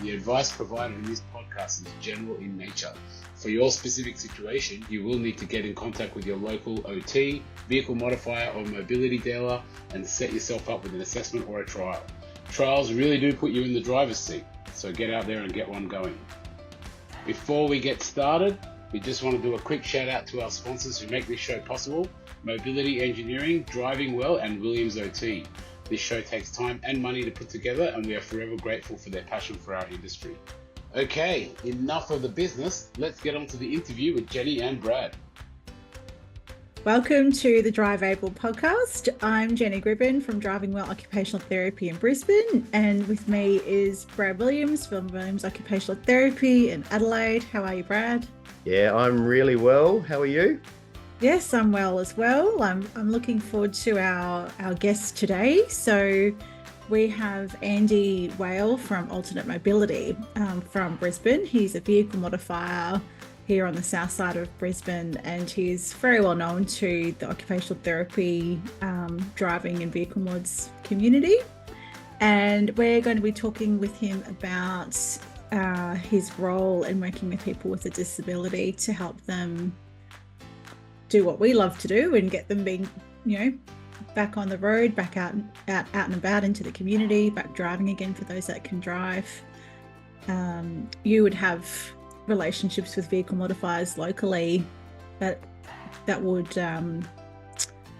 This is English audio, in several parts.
The advice provided in this podcast is general in nature. For your specific situation, you will need to get in contact with your local OT, vehicle modifier or mobility dealer and set yourself up with an assessment or a trial. Trials really do put you in the driver's seat, so get out there and get one going. Before we get started, we just want to do a quick shout out to our sponsors who make this show possible: Mobility Engineering, Driving Well, and Williams OT. This show takes time and money to put together, and we are forever grateful for their passion for our industry. Okay, enough of the business. Let's get on to the interview with Jenny and Brad. Welcome to the Drive Able podcast. I'm Jenny Gribbin from Driving Well Occupational Therapy in Brisbane, and with me is Brad Williams from Williams Occupational Therapy in Adelaide. How are you, Brad? Yeah, I'm really well. How are you? Yes, I'm well as well. I'm looking forward to our guest today. So we have Andy Whale from Alternate Mobility from Brisbane. He's a vehicle modifier here on the south side of Brisbane, and he's very well known to the occupational therapy, driving and vehicle mods community. And we're going to be talking with him about his role in working with people with a disability to help them do what we love to do and get them being, back on the road, back out and about into the community, back driving again for those that can drive. You would have relationships with vehicle modifiers locally that would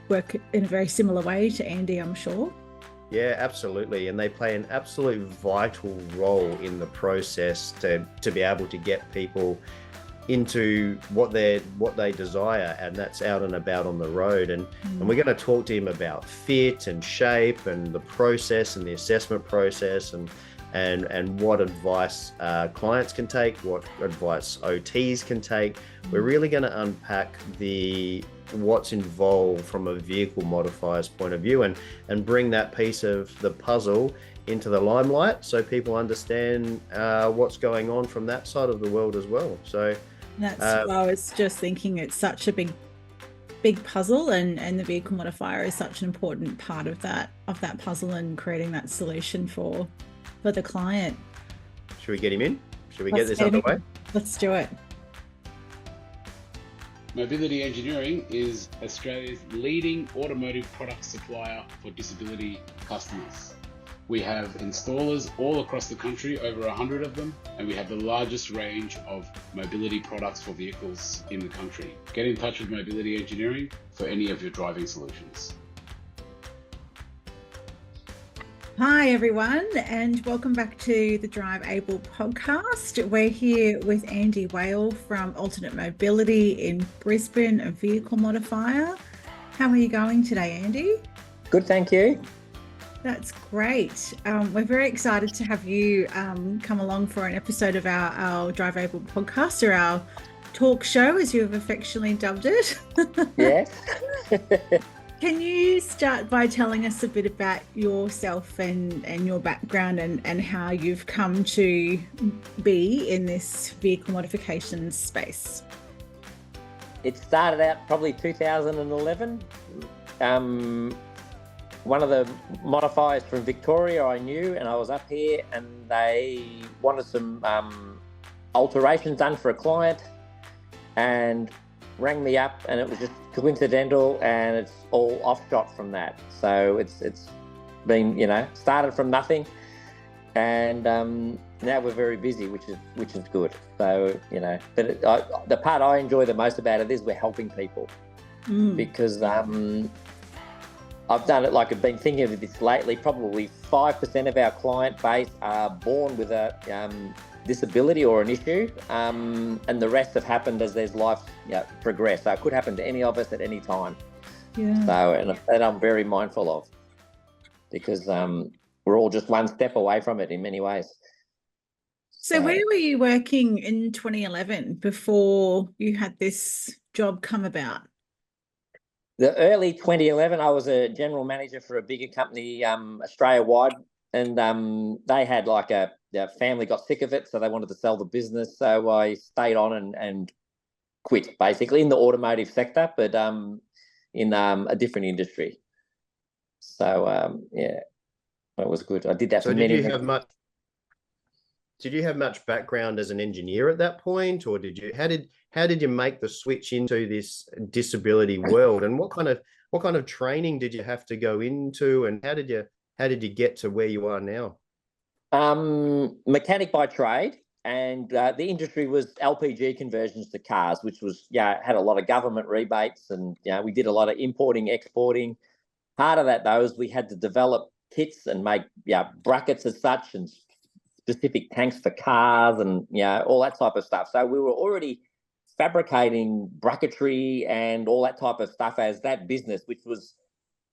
work in a very similar way to Andy, I'm sure. Yeah, absolutely. And they play an absolute vital role in the process to be able to get people into what they desire, and that's out and about on the road. And we're going to talk to him about fit and shape and the process and the assessment process and what advice clients can take, what advice OTs can take. We're really going to unpack what's involved from a vehicle modifier's point of view and bring that piece of the puzzle into the limelight so people understand what's going on from that side of the world as well. So that's what I was just thinking. It's such a big puzzle, and the vehicle modifier is such an important part of that puzzle and creating that solution for the client. Should we get him in? Should we get this underway? Let's do it. Mobility Engineering is Australia's leading automotive product supplier for disability customers. We have installers all across the country, over 100 of them, and we have the largest range of mobility products for vehicles in the country. Get in touch with Mobility Engineering for any of your driving solutions. Hi everyone, and welcome back to the Drive Able podcast. We're here with Andy Whale from Alternate Mobility in Brisbane, a vehicle modifier. How are you going today, Andy? Good, thank you. That's great. We're very excited to have you come along for an episode of our Drive Able podcast, or our talk show, as you have affectionately dubbed it. Yes. Can you start by telling us a bit about yourself and your background and how you've come to be in this vehicle modification space? It started out probably 2011. One of the modifiers from Victoria I knew, and I was up here, and they wanted some alterations done for a client and rang me up, and it was just coincidental, and it's all offshot from that. So it's been, started from nothing, and now we're very busy, which is good. So, but the part I enjoy the most about it is we're helping people, because I've done it, like I've been thinking of this lately, probably 5% of our client base are born with a disability or an issue, and the rest have happened as their life progressed. So it could happen to any of us at any time. Yeah. So, and I'm very mindful of, because we're all just one step away from it in many ways. So where were you working in 2011 before you had this job come about? The early 2011, I was a general manager for a bigger company, Australia-wide, and they had the family got sick of it, so they wanted to sell the business. So I stayed on and quit, basically, in the automotive sector, but in a different industry. So, it was good. I did that for many years. Did you have much background as an engineer at that point, or how did you make the switch into this disability world, and what kind of training did you have to go into, and how did you get to where you are now? Mechanic by trade, and the industry was LPG conversions to cars, which was had a lot of government rebates, and we did a lot of importing, exporting. Part of that though is we had to develop kits and make brackets as such, and specific tanks for cars, and all that type of stuff. So we were already fabricating bracketry and all that type of stuff as that business,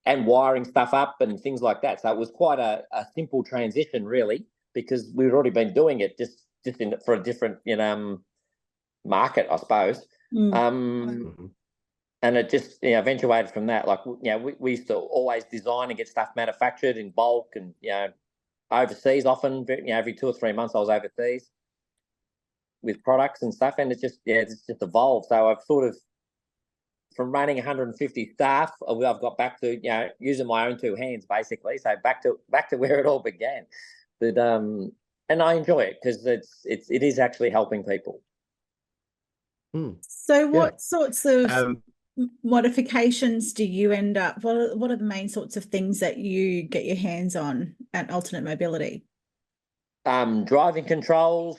and wiring stuff up and things like that. So it was quite a simple transition, really, because we'd already been doing it just for a different market, I suppose. And it just eventuated from that. Like we used to always design and get stuff manufactured in bulk, and overseas often. Every 2 or 3 months I was overseas with products and stuff, and it's just evolved. So I've sort of, from running 150 staff, I've got back to using my own 2 hands basically. So back to where it all began. But and I enjoy it because it is actually helping people. So what sorts of modifications do you end up? What are the main sorts of things that you get your hands on at Alternate Mobility? Driving controls,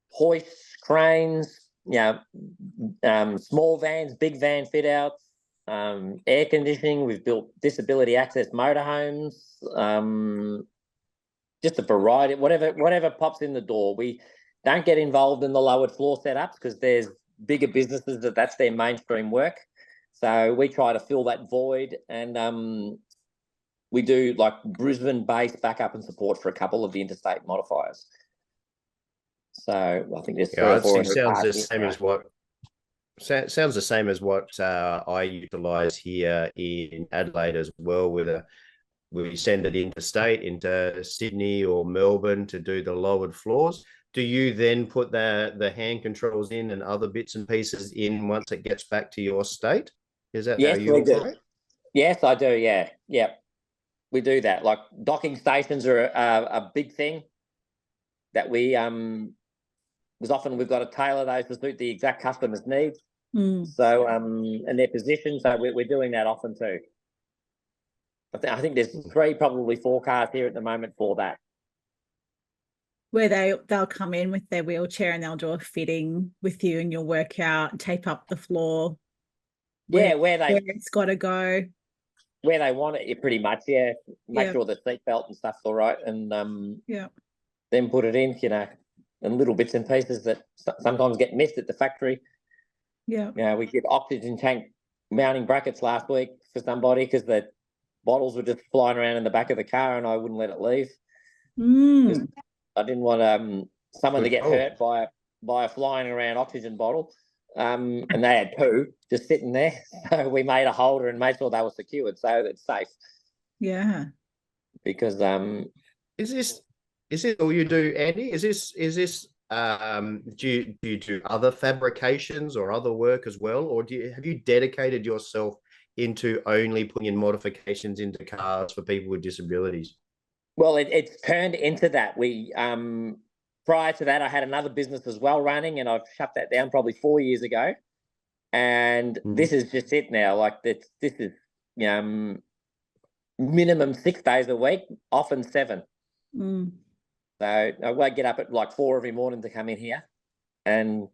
hoists, cranes, small vans, big van fit outs, air conditioning. We've built disability access motorhomes, just a variety, whatever pops in the door. We don't get involved in the lowered floor setups because there's bigger businesses that's their mainstream work. So we try to fill that void, and we do like Brisbane-based backup and support for a couple of the interstate modifiers. So I think there's 3 or 4. Sounds the same as what I utilise here in Adelaide as well. We send it interstate into Sydney or Melbourne to do the lowered floors. Do you then put the hand controls in and other bits and pieces in once it gets back to your state? Is that how you operate? Yes, I do. Yeah. We do that. Like docking stations are a big thing that we because often we've got to tailor those to suit the exact customer's needs. So and their position. So we're doing that often too. I think there's 3, probably 4 cars here at the moment for that. Where they'll come in with their wheelchair and they'll do a fitting with you, and you'll work out, tape up the floor. Where it's got to go. Where they want it, pretty much. Make sure the seatbelt and stuff's all right, and then put it in. And little bits and pieces that sometimes get missed at the factory. We did oxygen tank mounting brackets last week for somebody because the bottles were just flying around in the back of the car, and I wouldn't let it leave. I didn't want someone to get hurt by a flying around oxygen bottle. And they had 2 just sitting there. So we made a holder and made sure they were secured so that it's safe. Yeah. Because is this all you do, Andy? Is this do you do other fabrications or other work as well, or have you dedicated yourself into only putting in modifications into cars for people with disabilities? Well, it's turned into that. We prior to that, I had another business as well running, and I've shut that down probably 4 years ago. And this is just it now. Like this is minimum 6 days a week, often 7. So I won't get up at like 4 every morning to come in here, and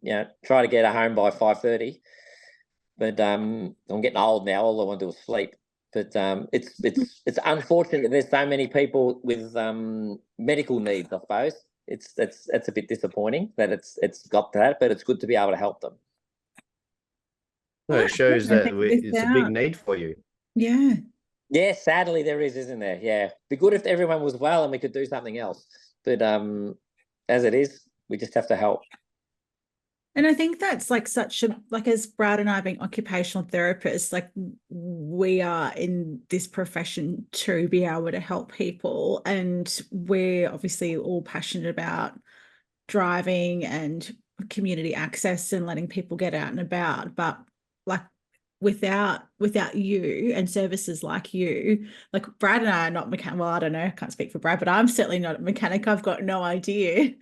try to get home by 5:30. But I'm getting old now. All I want to do is sleep. But it's unfortunate that there's so many people with medical needs. I suppose it's a bit disappointing that it's got that, but it's good to be able to help them. Well, it shows that it's a big need for you. Yeah, sadly there is, isn't there? Yeah, be good if everyone was well and we could do something else. But as it is, we just have to help. And I think that's like as Brad and I being occupational therapists, like we are in this profession to be able to help people. And we're obviously all passionate about driving and community access and letting people get out and about. But like without you and services like you, like Brad and I are not mechanic. Well, I don't know, I can't speak for Brad, but I'm certainly not a mechanic. I've got no idea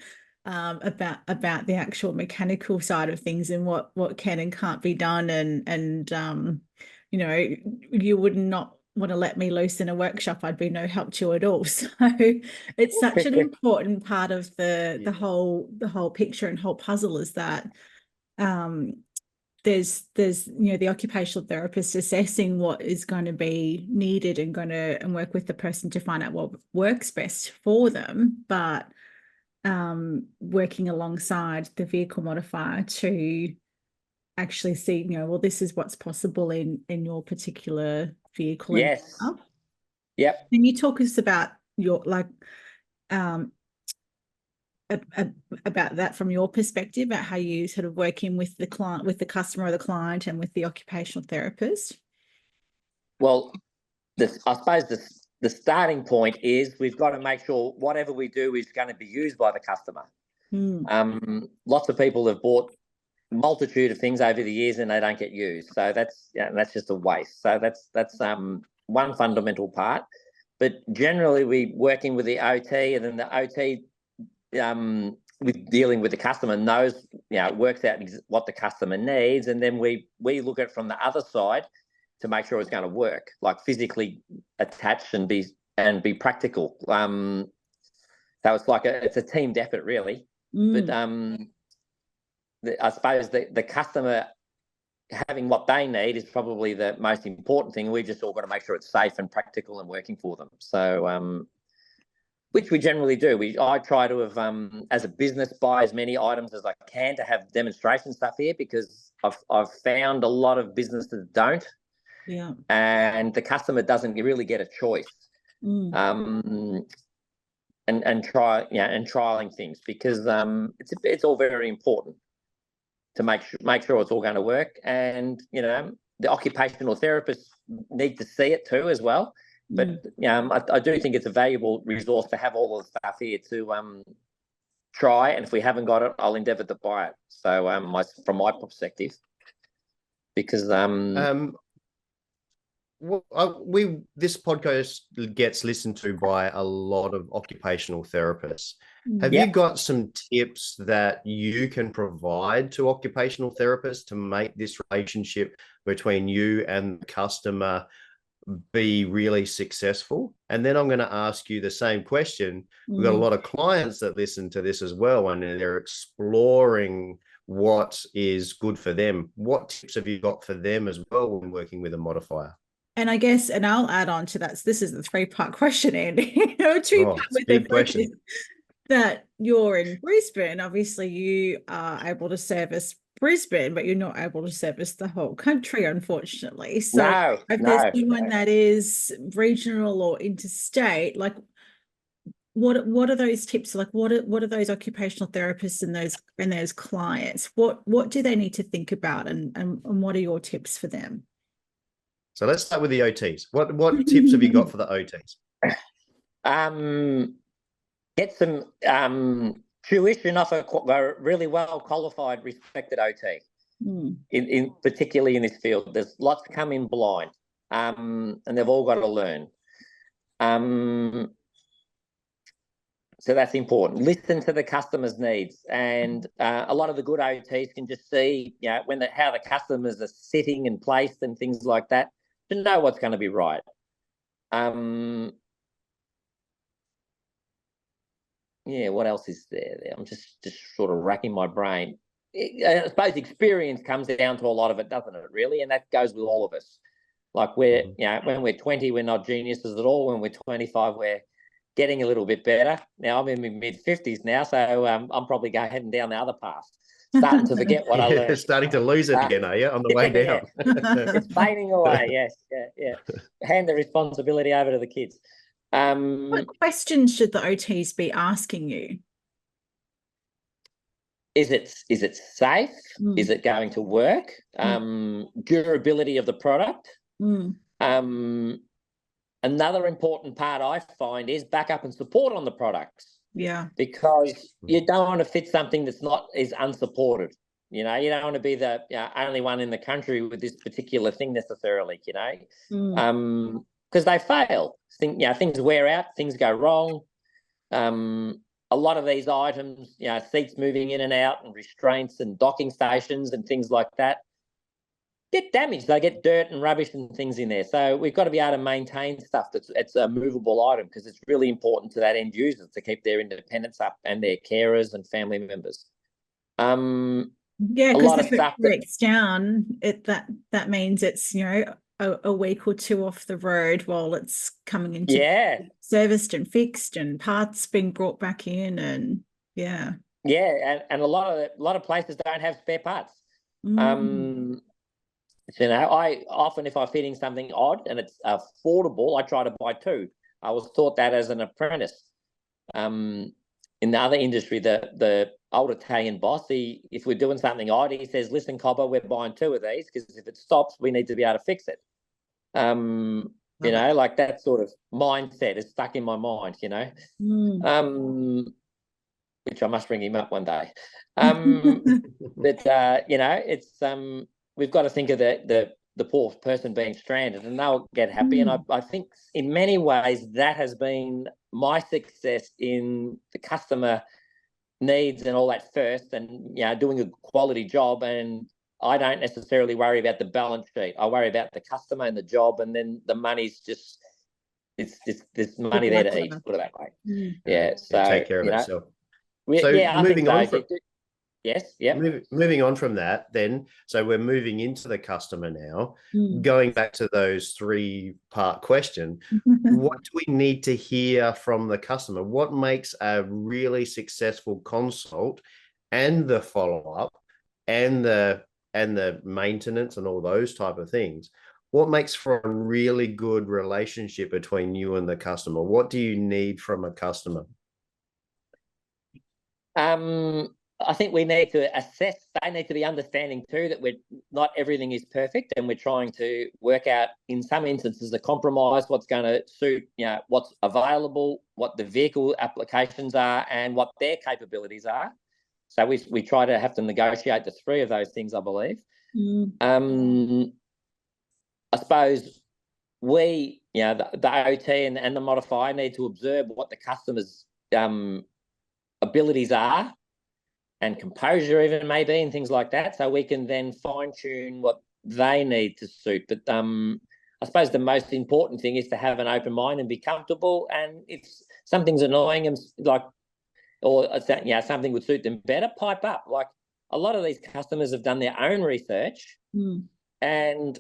about the actual mechanical side of things and what can and can't be done, and you know, you would not want to let me loose in a workshop. I'd be no help to you at all. So it's such an important part of the whole picture and whole puzzle, is that there's you know, the occupational therapist assessing what is going to be needed and work with the person to find out what works best for them, but working alongside the vehicle modifier to actually see, you know, well, this is what's possible in your particular vehicle. Yes. Yep. Can you talk us about your about that from your perspective, about how you sort of work in with the client, with the customer or the client, and with the occupational therapist? Well, I suppose the starting point is we've got to make sure whatever we do is going to be used by the customer. Lots of people have bought a multitude of things over the years and they don't get used, so that's just a waste. So that's one fundamental part. But generally, we working with the OT, and then the OT with dealing with the customer knows, you know, works out what the customer needs, and then we look at it from the other side to make sure it's going to work, like physically attach and be practical. So it's a team effort, really. But I suppose the customer having what they need is probably the most important thing. We've just all got to make sure it's safe and practical and working for them. So, which we generally do. I try to have, as a business, buy as many items as I can to have demonstration stuff here, because I've found a lot of businesses don't. Yeah. And the customer doesn't really get a choice. And trialing things, because it's all very important to make sure it's all going to work. And, you know, the occupational therapists need to see it too as well. But I do think it's a valuable resource to have all of the stuff here to try, and if we haven't got it, I'll endeavour to buy it. So from my perspective, because this podcast gets listened to by a lot of occupational therapists. Have Yep. you got some tips that you can provide to occupational therapists to make this relationship between you and the customer be really successful? And then I'm going to ask you the same question. We've got a lot of clients that listen to this as well, and they're exploring what is good for them. What tips have you got for them as well when working with a modifier? And I guess, and I'll add on to that. So this is a 3-part question, Andy. Two-part with big the question. That you're in Brisbane. Obviously, you are able to service Brisbane, but you're not able to service the whole country, unfortunately. So if there's anyone that is regional or interstate, like what are those tips? Like what are those occupational therapists and those clients? What do they need to think about, and what are your tips for them? So let's start with the OTs. What tips have you got for the OTs? Get some tuition off a really well qualified, respected OT. In particularly in this field, there's lots come in blind, and they've all got to learn. So that's important. Listen to the customer's needs, and a lot of the good OTs can just see, you know, how the customers are sitting and placed and things like that, to know what's going to be right. What else is there? I'm just sort of racking my brain. I suppose experience comes down to a lot of it, doesn't it, really? And that goes with all of us. Like when we're 20, we're not geniuses at all. When we're 25, we're getting a little bit better. Now I'm in my mid-50s now, so I'm probably heading down the other path, starting to forget what I learned. Starting to lose it again, are you, on the way down? It's fading away, yes. Yeah. Hand the responsibility over to the kids. What questions should the OTs be asking you? Is it safe? Is it going to work? Durability of the product. Another important part I find is backup and support on the products. Yeah. Because you don't want to fit something that's is unsupported. You know, you don't want to be the only one in the country with this particular thing necessarily, you know. Because they fail. Things wear out, things go wrong. a lot of these items, seats moving in and out and restraints and docking stations and things like that, get damaged. They get dirt and rubbish and things in there. So we've got to be able to maintain stuff it's a movable item, because it's really important to that end user to keep their independence up, and their carers and family members. Yeah, because if it breaks down, that means it's a week or two off the road while it's coming into serviced and fixed, and parts being brought back in, and and a lot of places don't have spare parts. I often, if I'm fitting something odd and it's affordable, I try to buy two. I was taught that as an apprentice. In the other industry, the old Italian boss, if we're doing something odd, he says, "Listen, copper, we're buying two of these, because if it stops, we need to be able to fix it." Like that sort of mindset is stuck in my mind, which I must ring him up one day. But it's we've got to think of the poor person being stranded, and they'll get happy. And I think in many ways that has been my success in the customer needs and all that first, and doing a quality job. And I don't necessarily worry about the balance sheet. I worry about the customer and the job, and then the money's just there's money there to eat, put it that way. So take care of itself. I think so. Yes. Yeah. Moving on from that, then, so we're moving into the customer now. Going back to those 3-part question, what do we need to hear from the customer? What makes a really successful consult, and the follow-up, and the maintenance, and all those type of things? What makes for a really good relationship between you and the customer? What do you need from a customer? I think we need to assess. They need to be understanding too that not everything is perfect, and we're trying to work out, in some instances, a compromise, what's going to suit, what's available, what the vehicle applications are, and what their capabilities are. So we try to have to negotiate the 3 of those things, I believe. I suppose we, the OT and the modifier, need to observe what the customer's abilities are, and composure even maybe, and things like that, so we can then fine-tune what they need to suit. But I suppose the most important thing is to have an open mind and be comfortable, and if something's annoying them, or something would suit them better, pipe up. Like, a lot of these customers have done their own research, and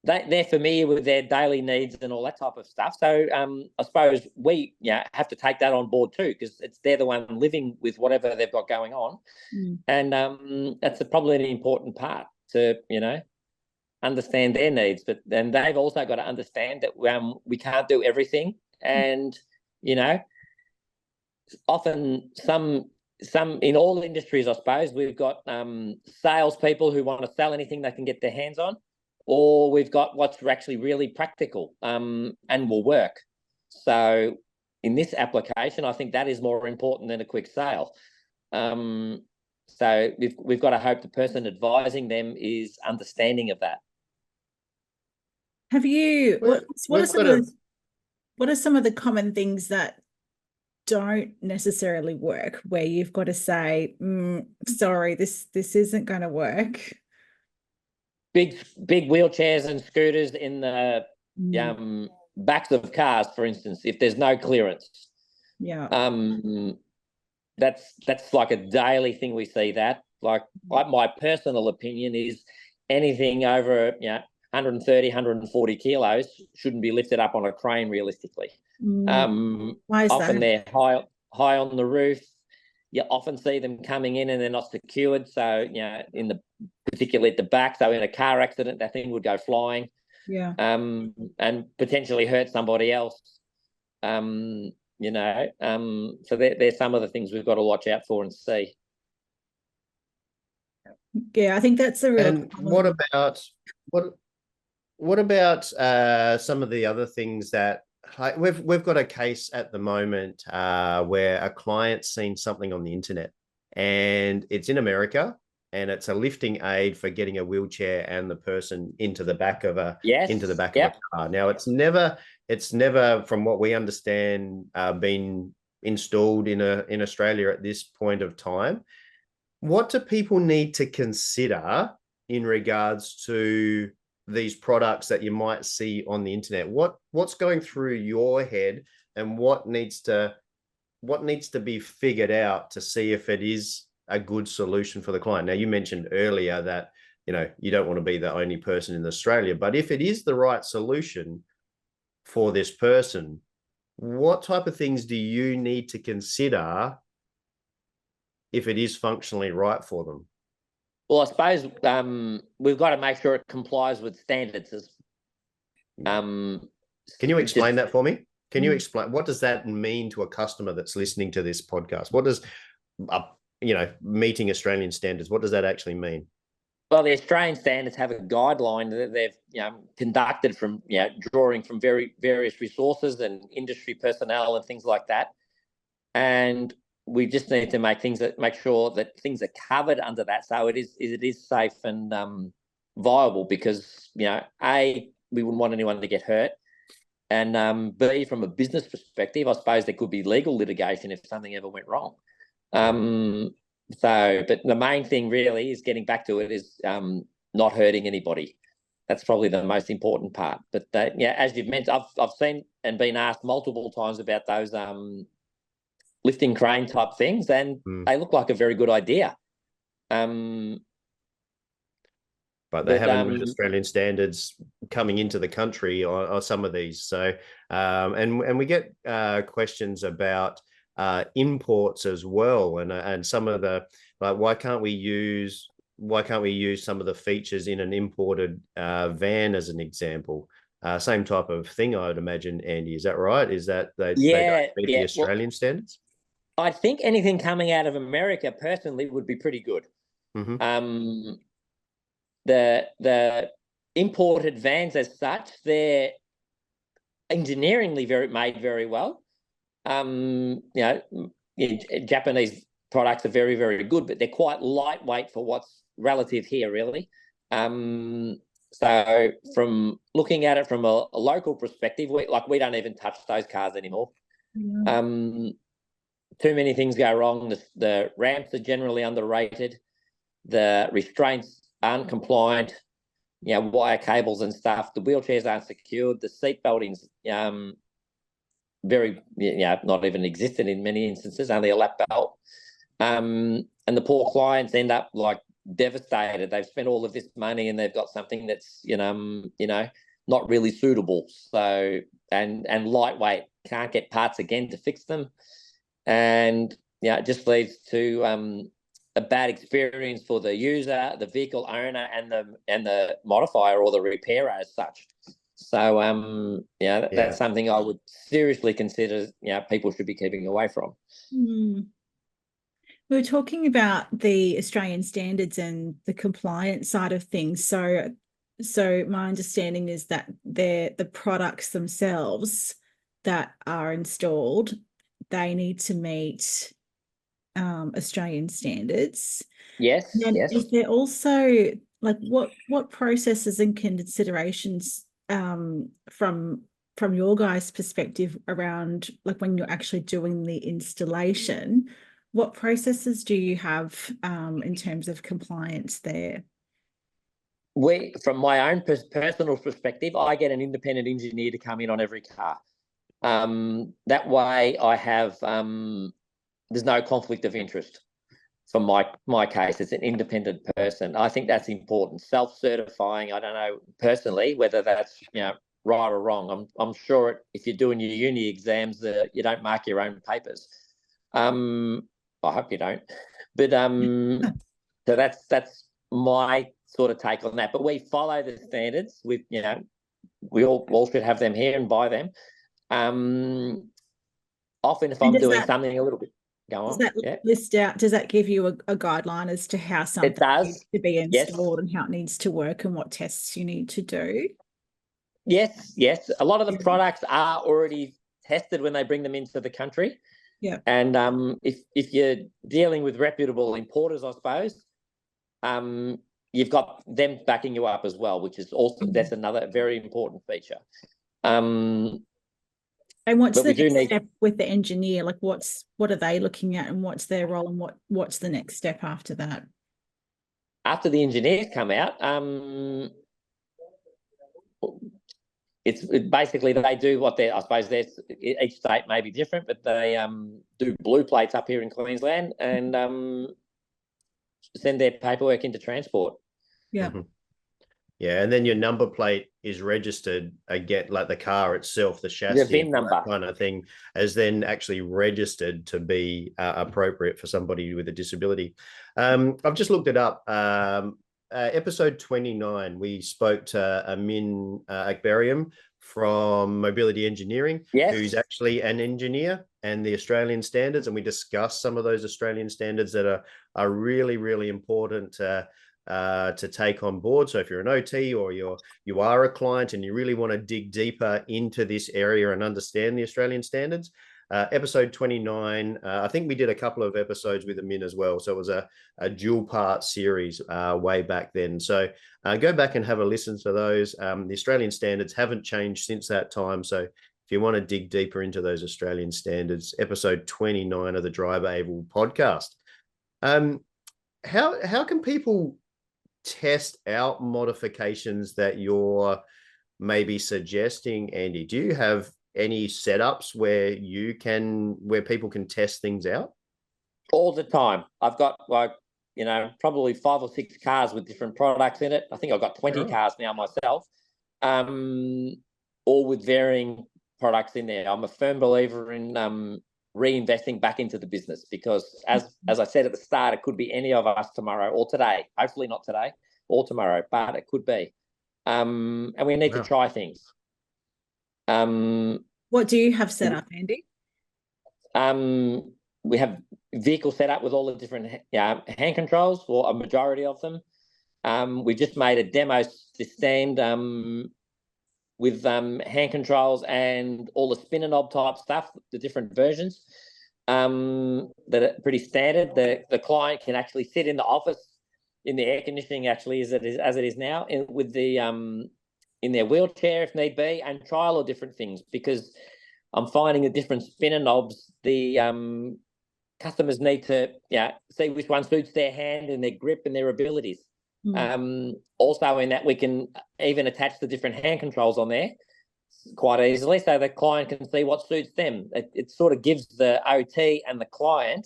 they're familiar with their daily needs and all that type of stuff. So I suppose we have to take that on board too, because they're the one living with whatever they've got going on. And that's probably an important part to, understand their needs. But then they've also got to understand that we can't do everything. And, often some in all industries, I suppose, we've got salespeople who want to sell anything they can get their hands on, or we've got what's actually really practical and will work. So in this application, I think that is more important than a quick sale. So we've got to hope the person advising them is understanding of that. Have you? What are some of the common things that don't necessarily work, where you've got to say, sorry, this isn't going to work? Big wheelchairs and scooters in the backs of cars, for instance, if there's no clearance. That's like a daily thing we see that. Like my personal opinion is anything over 130, 140 kilos shouldn't be lifted up on a crane realistically. Why is often that? they're high on the roof. You often see them coming in and they're not secured. So, particularly at the back. So in a car accident, that thing would go flying. And potentially hurt somebody else. So there's some of the things we've got to watch out for and see. Yeah, I think that's a real. And what about some of the other things that we've got a case at the moment where a client's seen something on the internet, and it's in America, and it's a lifting aid for getting a wheelchair and the person into the back of a of a car. Now it's never, from what we understand, been installed in Australia at this point of time. What do people need to consider in regards to these products that you might see on the internet? What's going through your head, and what needs to be figured out to see if it is a good solution for the client? Now, you mentioned earlier that, you know, you don't want to be the only person in Australia, but if it is the right solution for this person, what type of things do you need to consider if it is functionally right for them? Well, I suppose we've got to make sure it complies with standards. Can you explain that for me? Can you explain, what does that mean to a customer that's listening to this podcast? What does, meeting Australian standards, what does that actually mean? Well, the Australian standards have a guideline that they've conducted from drawing from various resources and industry personnel and things like that, and we just need to make sure that things are covered under that, so it is safe and viable. Because A, we wouldn't want anyone to get hurt, and B, from a business perspective, I suppose there could be legal litigation if something ever went wrong. But the main thing really is getting back to it is not hurting anybody. That's probably the most important part. But as you've mentioned, I've seen and been asked multiple times about those lifting crane type things, and they look like a very good idea. But they haven't met Australian standards coming into the country on some of these. So, and we get questions about imports as well, and some of the, like, why can't we use some of the features in an imported van as an example? Same type of thing, I would imagine, Andy. Is that right? Is that they don't meet the Australian standards? I think anything coming out of America personally would be pretty good. Mm-hmm. The imported vans as such, they're engineeringly made very well. Japanese products are very, very good, but they're quite lightweight for what's relative here, really. So from looking at it from a local perspective, we don't even touch those cars anymore. Yeah. Too many things go wrong. The ramps are generally underrated. The restraints aren't compliant. Wire cables and stuff. The wheelchairs aren't secured. The seat belting's very, not even existed in many instances, only a lap belt. And the poor clients end up like devastated. They've spent all of this money and they've got something that's, not really suitable. So, and lightweight, can't get parts again to fix them. And, it just leads to a bad experience for the user, the vehicle owner, and the modifier or the repairer as such. So, that's something I would seriously consider, people should be keeping away from. We were talking about the Australian standards and the compliance side of things. So my understanding is that the products themselves that are installed, they need to meet Australian standards. Yes. And is there also, like, what processes and considerations from your guys' perspective around, like, when you're actually doing the installation, what processes do you have in terms of compliance there? From my own personal perspective, I get an independent engineer to come in on every car. That way I have, there's no conflict of interest for my case. It's an independent person. I think that's important. Self-certifying, I don't know personally whether that's, right or wrong. I'm sure if you're doing your uni exams, you don't mark your own papers. I hope you don't. But so that's my sort of take on that. But we follow the standards. We all should have them here and buy them. Often if I'm doing something a little bit, go on. Does that list out? Does that give you a guideline as to how something needs to be installed and how it needs to work and what tests you need to do? Yes. A lot of the products are already tested when they bring them into the country. Yeah. And if you're dealing with reputable importers, I suppose, you've got them backing you up as well, which is also that's another very important feature. And And what's But the we do next need step with the engineer? Like what are they looking at, and what's their role, and what's the next step after that? after the engineers come out. Basically they do what I suppose each state may be different, but they do blue plates up here in Queensland and send their paperwork into transport. Yeah. Mm-hmm. Yeah, and then your number plate is registered again, like the car itself, the chassis, The VIN number kind of thing, is then actually registered to be appropriate for somebody with a disability. I've just looked it up. Episode 29, we spoke to Amin Akbariam from Mobility Engineering, yes. who's actually an engineer, and the Australian standards, and we discussed some of those Australian standards that are really, really important to take on board. So if you're an OT or you are a client and you really want to dig deeper into this area and understand the Australian standards, episode 29, I think we did a couple of episodes with Amin as well. So it was a dual part series way back then. So go back and have a listen to those. The Australian standards haven't changed since that time. So if you want to dig deeper into those Australian standards, episode 29 of the Driver Able podcast. How can people test out modifications that you're maybe suggesting, Andy? Do you have any setups where people can test things out? All the time. I've got probably 5 or 6 cars with different products in it. I think I've got 20 cars now myself, all with varying products in there. I'm a firm believer in reinvesting back into the business, because as I said at the start, it could be any of us tomorrow or today. Hopefully not today or tomorrow, but it could be. And we need to try things. What do you have set up, Andy? We have vehicle set up with all the different hand controls, or a majority of them. We just made a demo stand with hand controls and all the spinner knob type stuff, the different versions that are pretty standard. The client can actually sit in the office in the air conditioning, actually, as it is now, with the in their wheelchair if need be, and try all the different things, because I'm finding the different spinner knobs, the customers need to see which one suits their hand and their grip and their abilities. Also, in that we can even attach the different hand controls on there quite easily, so the client can see what suits them. It sort of gives the OT and the client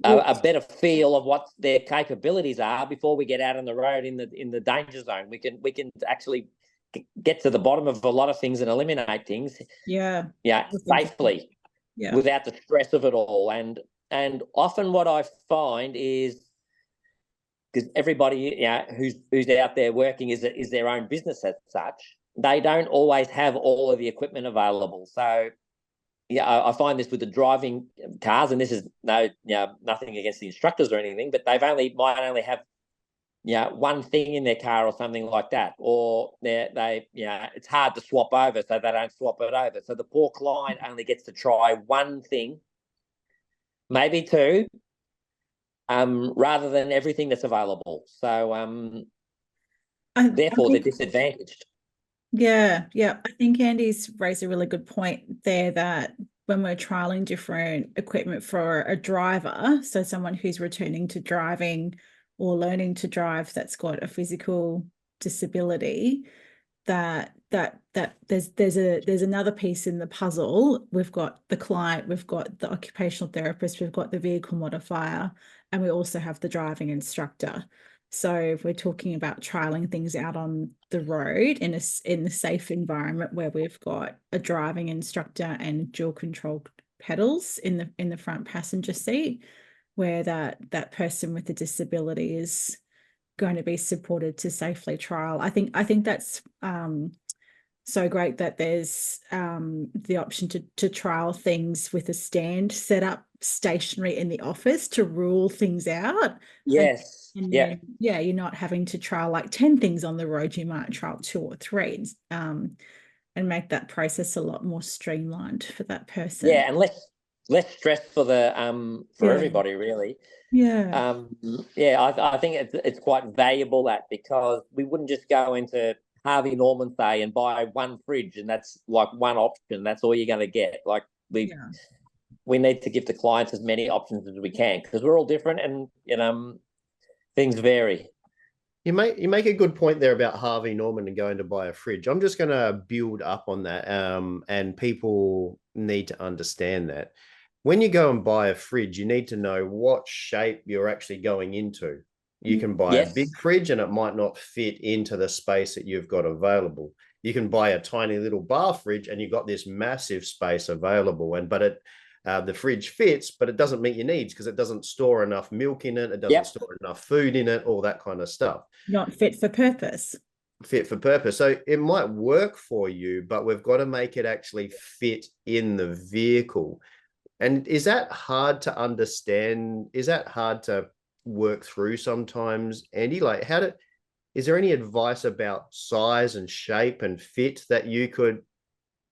a better feel of what their capabilities are before we get out on the road in the danger zone. We can actually get to the bottom of a lot of things and eliminate things. Safely, without the stress of it all. And often what I find is, because everybody who's out there working is their own business as such, they don't always have all of the equipment available. So I find this with the driving cars, and this is nothing against the instructors or anything, but might only have one thing in their car or something like that, or it's hard to swap over, so they don't swap it over. So the poor client only gets to try one thing, maybe two, rather than everything that's available. So therefore they're disadvantaged. Yeah. I think Andy's raised a really good point there, that when we're trialing different equipment for a driver, so someone who's returning to driving or learning to drive that's got a physical disability, that there's another piece in the puzzle. We've got the client, we've got the occupational therapist, we've got the vehicle modifier, and we also have the driving instructor. So if we're talking about trialing things out on the road in the safe environment where we've got a driving instructor and dual control pedals in the front passenger seat, where that person with a disability is going to be supported to safely trial. I think that's so great that there's the option to trial things with a stand set up stationary in the office to rule things out. Yes. And then, you're not having to trial like 10 things on the road. You might trial 2 or 3 and make that process a lot more streamlined for that person. Yeah, and less stress for everybody, really. Yeah. I think it's quite valuable, because we wouldn't just go into Harvey Norman say and buy one fridge and that's like one option. That's all you're going to get. Like we need to give the clients as many options as we can because we're all different and things vary. You make a good point there about Harvey Norman and going to buy a fridge. I'm just going to build up on that, and people need to understand that. When you go and buy a fridge, you need to know what shape you're actually going into. You can buy a big fridge and it might not fit into the space that you've got available. You can buy a tiny little bar fridge and you've got this massive space available, but the fridge fits, but it doesn't meet your needs because it doesn't store enough milk in it. It doesn't store enough food in it, all that kind of stuff. Not fit for purpose. Fit for purpose. So it might work for you, but we've got to make it actually fit in the vehicle. And is that hard to understand? Is that hard to work through sometimes, Andy? Like, is there any advice about size and shape and fit that you could,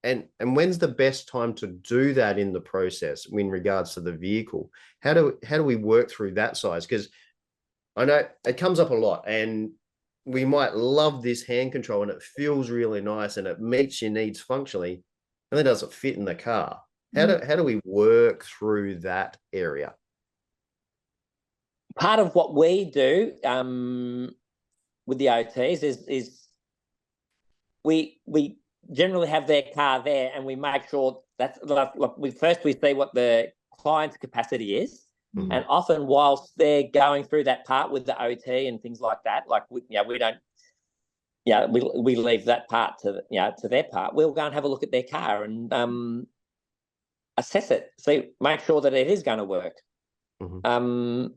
and when's the best time to do that in the process in regards to the vehicle? How do we work through that size? Because I know it comes up a lot, and we might love this hand control and it feels really nice and it meets your needs functionally, and then does it fit in the car? How do we work through that area? Part of what we do with the OTs is we generally have their car there and we make sure that we see what the client's capacity is. Mm-hmm. And often whilst they're going through that part with the OT and things like that, like we don't, we leave that part to their part. We'll go and have a look at their car and assess it, make sure that it is going to work. Mm-hmm.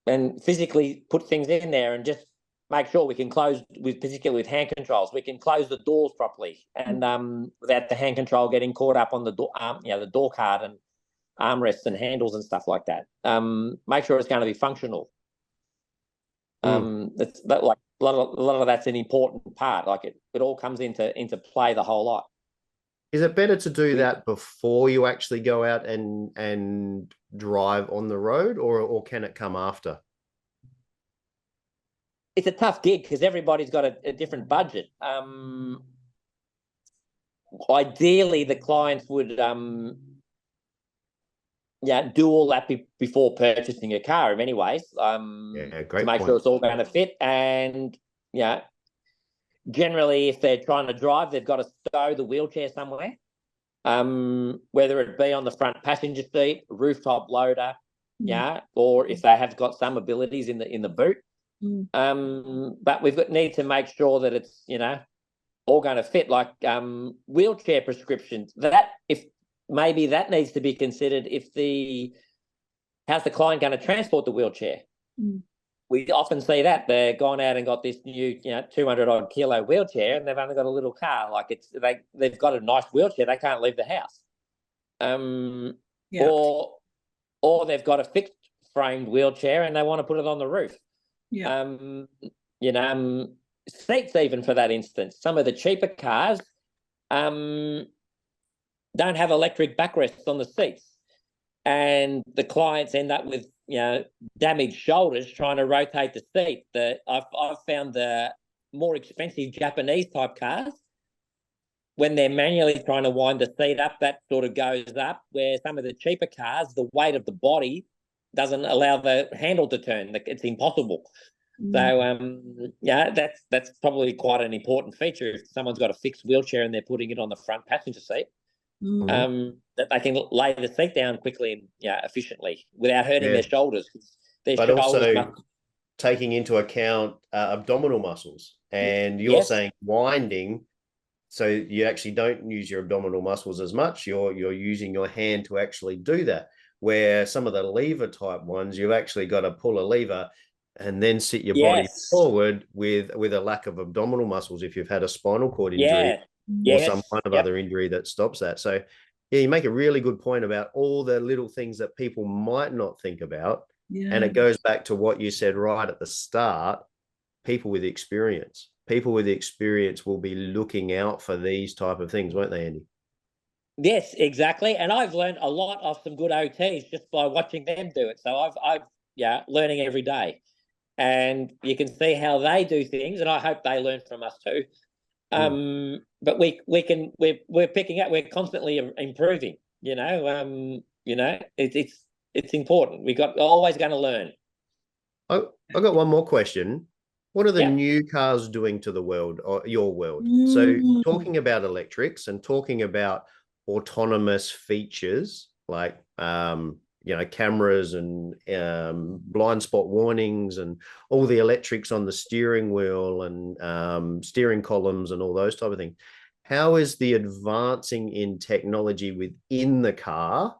And physically put things in there and just make sure we can close, particularly with hand controls, we can close the doors properly and without the hand control getting caught up on the door, the door card and armrests and handles and stuff like that. Make sure it's going to be functional. Like a lot of that's an important part. Like it all comes into play, the whole lot. Is it better to do that before you actually go out and drive on the road, or can it come after? It's a tough gig because everybody's got a different budget. Ideally, the clients would do all that before purchasing a car in many ways. Great to make point. sure it's all going to fit. And generally, if they're trying to drive, they've got to stow the wheelchair somewhere, whether it be on the front passenger seat, rooftop loader, or if they have got some abilities in the boot. But need to make sure that it's all going to fit. Like wheelchair prescriptions, that if maybe that needs to be considered. How's the client going to transport the wheelchair? We often see that they're gone out and got this new 200 odd kilo wheelchair and they've only got a little car. Like they've got a nice wheelchair, they can't leave the house. Or they've got a fixed framed wheelchair and they want to put it on the roof. Seats, even for that instance, some of the cheaper cars don't have electric backrests on the seats, and the clients end up with damaged shoulders trying to rotate the seat. I've found the more expensive Japanese type cars, when they're manually trying to wind the seat up, that sort of goes up, where some of the cheaper cars, the weight of the body doesn't allow the handle to turn. It's impossible. So that's probably quite an important feature. If someone's got a fixed wheelchair and they're putting it on the front passenger seat, that they can lay the seat down quickly and efficiently without hurting their shoulders. Also taking into account abdominal muscles, and you're saying winding, so you actually don't use your abdominal muscles as much. You're using your hand to actually do that. Where some of the lever type ones, you've actually got to pull a lever and then sit your body forward with a lack of abdominal muscles if you've had a spinal cord injury or some kind of other injury that stops that. So you make a really good point about all the little things that people might not think about. And it goes back to what you said right at the start, people with experience. People with experience will be looking out for these type of things, won't they, Andy? Yes, exactly. And I've learned a lot of some good OTs just by watching them do it. So I've learning every day. And you can see how they do things, and I hope they learn from us too. But we're picking up. We're constantly improving. It's important. We got always going to learn. I got one more question. What are the Yeah. new cars doing to the world or your world? So talking about electrics and talking about autonomous features like cameras and blind spot warnings and all the electrics on the steering wheel and steering columns and all those type of things. How is the advancing in technology within the car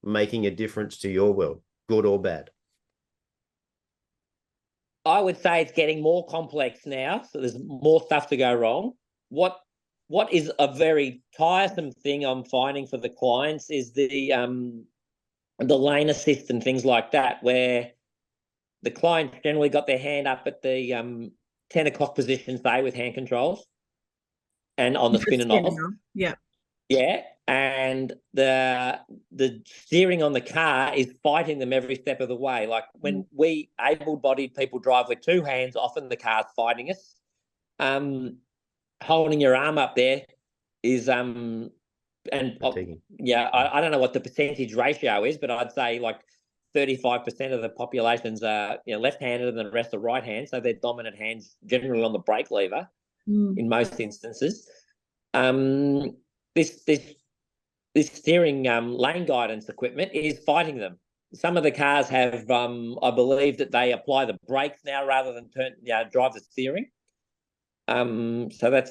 making a difference to your world, good or bad? I would say it's getting more complex now, so there's more stuff to go wrong. What is a very tiresome thing I'm finding for the clients is the lane assist and things like that, where the client generally got their hand up at the 10 o'clock position, say, with hand controls and on the spin and off. Yeah. Yeah. And the steering on the car is fighting them every step of the way. Like when we able-bodied people drive with two hands, often the car's fighting us. Holding your arm up there is I don't know what the percentage ratio is, but I'd say like 35% of the population's left-handed and the rest are right-hand, so their dominant hands generally on the brake lever in most instances. This steering lane guidance equipment is fighting them. Some of the cars have, I believe, that they apply the brakes now rather than drive the steering. So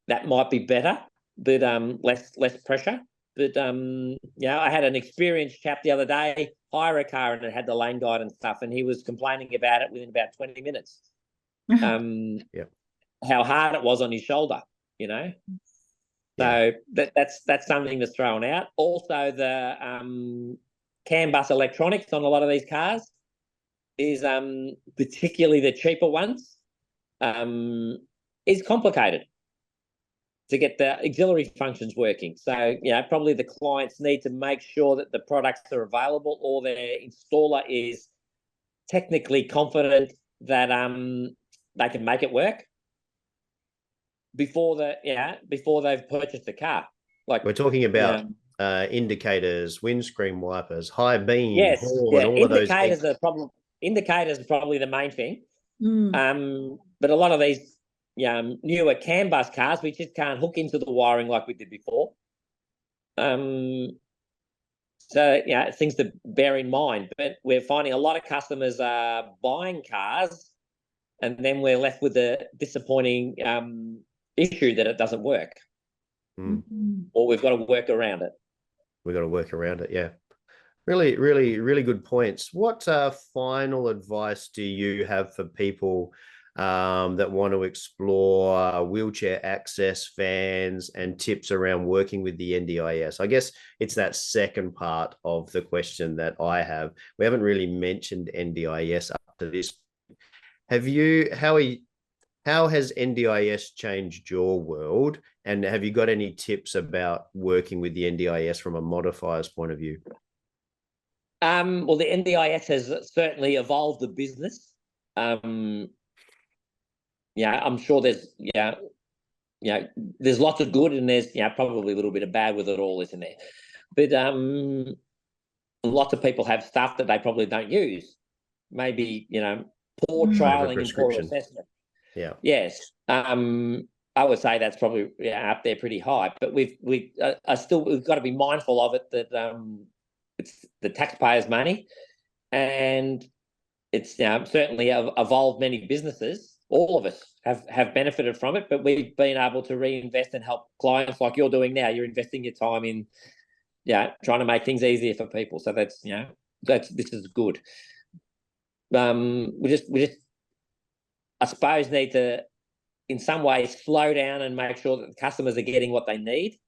that might be better, but less pressure. But I had an experienced chap the other day hire a car and it had the lane guidance stuff, and he was complaining about it within about 20 minutes. How hard it was on his shoulder, So that's something that's thrown out. Also, the CAN bus electronics on a lot of these cars is particularly the cheaper ones is complicated to get the auxiliary functions working. So, probably the clients need to make sure that the products are available or their installer is technically confident that they can make it work before they've purchased the car. Like we're talking about indicators, windscreen wipers, high beam, horn, all of those. Indicators are probably the main thing. But a lot of these newer CAN bus cars, we just can't hook into the wiring like we did before. So things to bear in mind. But we're finding a lot of customers are buying cars, and then we're left with the disappointing issue that it doesn't work, or we've got to work around it. Yeah. Really, really, really good points. What final advice do you have for people that want to explore wheelchair access vans and tips around working with the NDIS? I guess it's that second part of the question that I have. We haven't really mentioned NDIS up to this. How has NDIS changed your world? And have you got any tips about working with the NDIS from a modifier's point of view? Well, the NDIS has certainly evolved the business. I'm sure there's lots of good and there's probably a little bit of bad with it all, isn't there? But lots of people have stuff that they probably don't use. Maybe poor trialing and poor assessment. Yeah. Yes. I would say that's probably up there pretty high. But we've got to be mindful of it that it's the taxpayers' money, and it's certainly evolved many businesses. All of us have benefited from it, but we've been able to reinvest and help clients like you're doing now. You're investing your time in trying to make things easier for people. So this is good. We just I suppose need to in some ways slow down and make sure that the customers are getting what they need.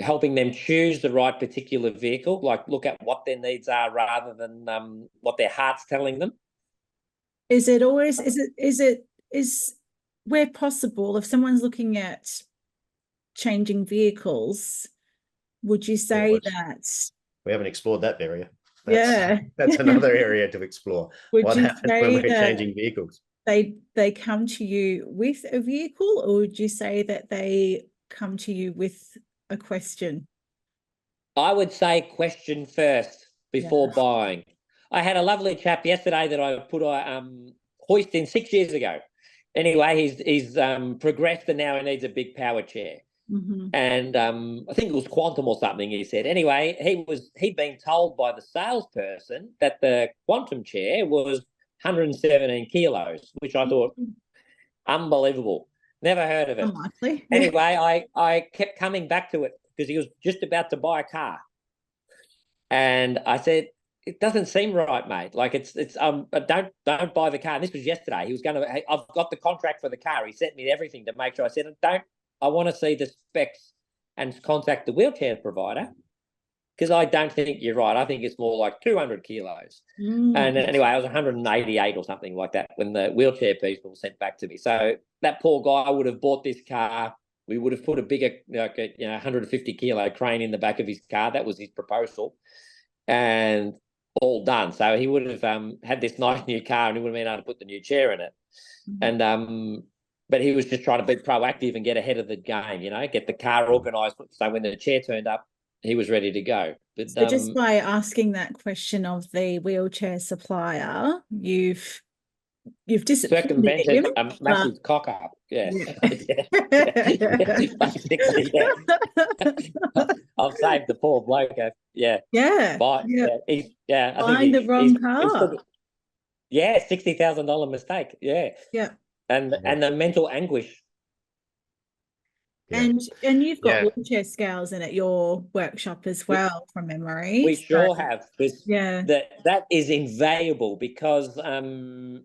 Helping them choose the right particular vehicle, like look at what their needs are rather than what their heart's telling them. Is where possible, if someone's looking at changing vehicles, would you say that we haven't explored that area? That's another area to explore. What happens when we're changing vehicles? they come to you with a vehicle, or would you say that they come to you with a question? I would say question first before buying. I had a lovely chap yesterday that I put a hoist in 6 years ago. Anyway, he's progressed and now he needs a big power chair. Mm-hmm. And I think it was quantum or something, he said. Anyway, he'd been told by the salesperson that the quantum chair was 117 kilos, which I thought, unbelievable. Never heard of it. Unlikely. Anyway, I kept coming back to it because he was just about to buy a car. And I said, it doesn't seem right, mate. Like it's don't buy the car. And this was yesterday. He was going to, hey, I've got the contract for the car. He sent me everything to make sure. I said, I want to see the specs and contact the wheelchair provider because I don't think you're right. I think it's more like 200 kilos. And anyway, I was 188 or something like that when the wheelchair people sent back to me. So that poor guy would have bought this car. We would have put a bigger, 150 kilo crane in the back of his car. That was his proposal, and all done. So he would have had this nice new car, and he would have been able to put the new chair in it. And but he was just trying to be proactive and get ahead of the game. Get the car organised. So when the chair turned up, he was ready to go. But so just by asking that question of the wheelchair supplier, you've disappointed him. A massive cock up. Yeah. Basically, yeah. I've saved the poor bloke. Yeah. But he's, buying the wrong car. $60,000 mistake. Yeah. Yeah. And the mental anguish. And you've got wheelchair scales in at your workshop as well, from memory. We sure have. That is invaluable because they're